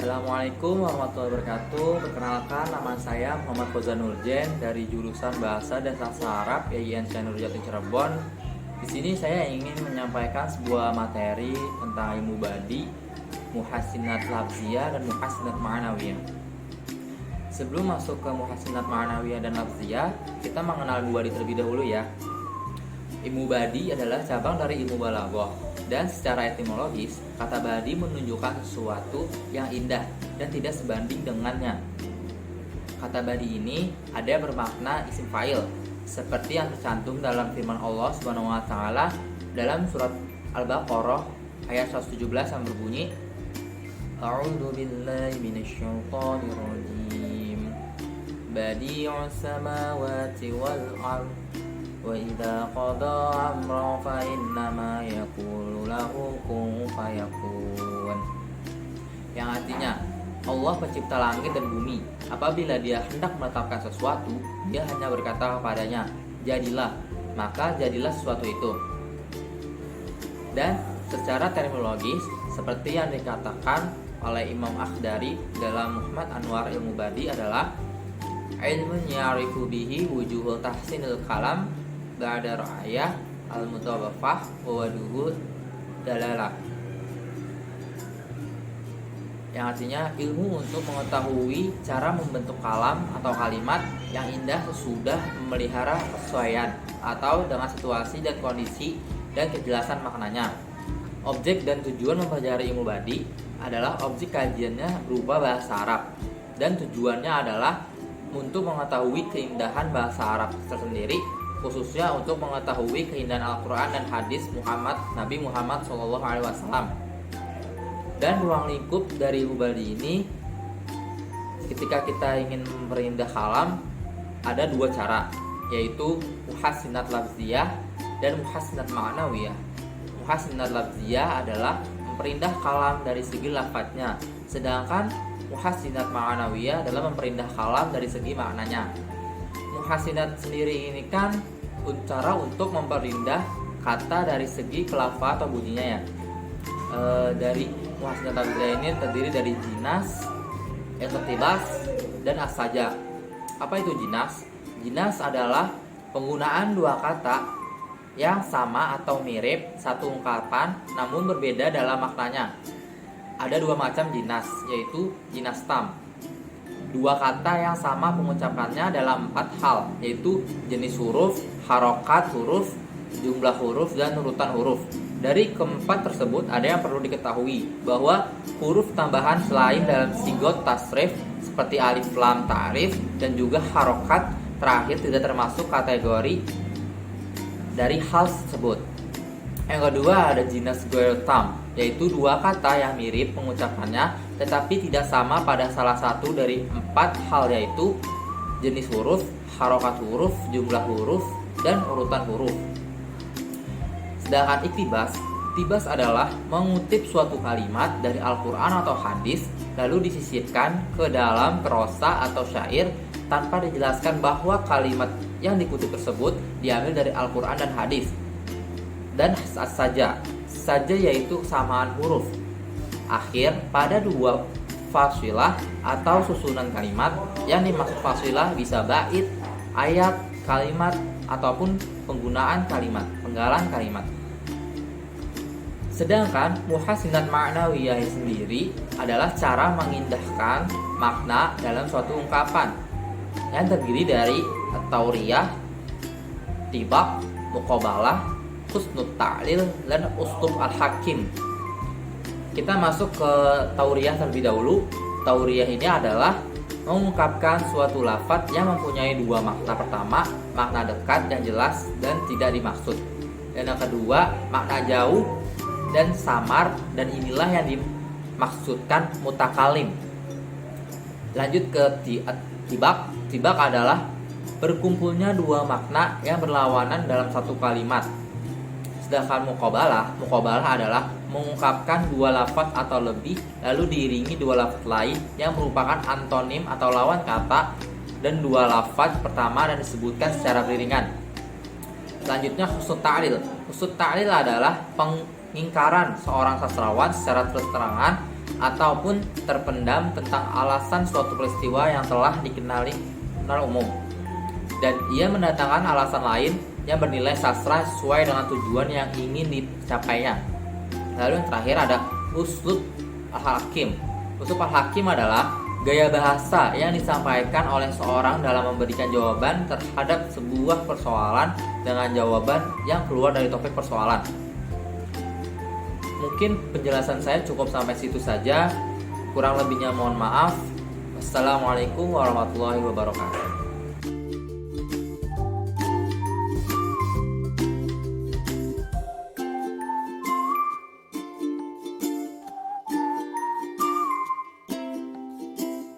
Assalamualaikum warahmatullahi wabarakatuh. Perkenalkan, nama saya Muhammad Fauzan Nurjen dari jurusan Bahasa dan Sastra Arab YIN Syahrir Jati Cirebon. Di sini saya ingin menyampaikan sebuah materi tentang ilmu badi, muhassinat lafziyah dan muhassinat ma'nawiyah. Sebelum masuk ke muhassinat ma'nawiyah dan lafziyah, kita mengenal dua terlebih dahulu ya. Ilmu badi adalah cabang dari ilmu balaghah, dan secara etimologis, kata badi menunjukkan sesuatu yang indah dan tidak sebanding dengannya. Kata badi ini ada bermakna isim fa'il, seperti yang tercantum dalam firman Allah Subhanahu wa taala dalam surat Al-Baqarah ayat 117 yang berbunyi, A'udzu billahi minasyaitonir rajim. Badi'us samawati wal ardh wa idza qada amra fa innama yaqulu lahu kun fayakun. Yang artinya, Allah pencipta langit dan bumi. Apabila dia hendak menetapkan sesuatu, dia hanya berkata kepadanya, jadilah, maka jadilah sesuatu itu. Dan secara terminologis, seperti yang dikatakan oleh Imam Akhdari dalam Muhammad Anwar Ilmu Badi adalah ilmun ya'rifu bihi wujuhul tahsinil kalam ba'da ra'ayah al-mutawafah wa waduhu dalalah. Yang artinya ilmu untuk mengetahui cara membentuk kalam atau kalimat yang indah sesudah memelihara kesesuaian atau dengan situasi dan kondisi dan kejelasan maknanya. Objek dan tujuan mempelajari ilmu badi adalah objek kajiannya berupa bahasa Arab, dan tujuannya adalah untuk mengetahui keindahan bahasa Arab tersendiri, khususnya untuk mengetahui keindahan Al-Quran dan hadis Nabi Muhammad SAW. Dan ruang lingkup dari ilmu badi ini, ketika kita ingin memperindah kalam, ada dua cara, yaitu muhassinat lafziyah dan muhassinat ma'nawiyah. Muhassinat lafziyah adalah memperindah kalam dari segi lafadznya, sedangkan muhassinat ma'nawiyah adalah memperindah kalam dari segi maknanya. Muhassinat sendiri ini kan cara untuk memperindah kata dari segi kelafaz atau bunyinya ya. Dari muhassinat lafziyah ini terdiri dari jinas, iqtibas, dan as-saja. Apa itu jinas? Jinas adalah penggunaan dua kata yang sama atau mirip satu ungkapan namun berbeda dalam maknanya. Ada dua macam jinas, yaitu jinas tam. Dua kata yang sama pengucapannya dalam 4 hal, yaitu jenis huruf, harokat huruf, jumlah huruf, dan urutan huruf. Dari keempat tersebut ada yang perlu diketahui, bahwa huruf tambahan selain dalam sigot tasrif seperti alif lam ta'rif dan juga harokat terakhir tidak termasuk kategori dari hal tersebut. Yang kedua ada jinas ghair tam, yaitu dua kata yang mirip pengucapannya tetapi tidak sama pada salah satu dari 4 hal, yaitu jenis huruf, harokat huruf, jumlah huruf, dan urutan huruf. Sedangkan iktibas adalah mengutip suatu kalimat dari Al-Quran atau hadis lalu disisipkan ke dalam prosa atau syair tanpa dijelaskan bahwa kalimat yang dikutip tersebut diambil dari Al-Quran dan hadis. Dan saja yaitu kesamaan huruf akhir pada dua fasilah atau susunan kalimat. Yang dimaksud fasilah bisa bait, ayat, kalimat, ataupun penggunaan kalimat, penggalan kalimat. Sedangkan muhassinat ma'nawiyah sendiri adalah cara mengindahkan makna dalam suatu ungkapan yang terdiri dari tauriyah, tibak, muqabalah, husnul ta'lil, dan uslub al-hakim. Kita masuk ke tauriyah terlebih dahulu. Tauriyah ini adalah mengungkapkan suatu lafaz yang mempunyai dua makna. Pertama, makna dekat yang jelas dan tidak dimaksud. Dan yang kedua, makna jauh dan samar, dan inilah yang dimaksudkan mutakalim. Lanjut ke tibak. Tibak adalah berkumpulnya dua makna yang berlawanan dalam satu kalimat. Sedangkan muqabalah adalah mengungkapkan dua lafaz atau lebih lalu diiringi dua lafaz lain yang merupakan antonim atau lawan kata, dan dua lafaz pertama dan disebutkan secara beriringan. Selanjutnya husnul ta'lil. Husnul ta'lil adalah pengingkaran seorang sastrawan secara terus-terangan ataupun terpendam tentang alasan suatu peristiwa yang telah dikenal umum. Dan ia mendatangkan alasan lain yang bernilai sastra sesuai dengan tujuan yang ingin dicapainya. Lalu yang terakhir ada uslub al-hakim. Uslub al-hakim adalah gaya bahasa yang disampaikan oleh seorang dalam memberikan jawaban terhadap sebuah persoalan dengan jawaban yang keluar dari topik persoalan. Mungkin penjelasan saya cukup sampai situ saja. Kurang lebihnya mohon maaf. Wassalamualaikum warahmatullahi wabarakatuh.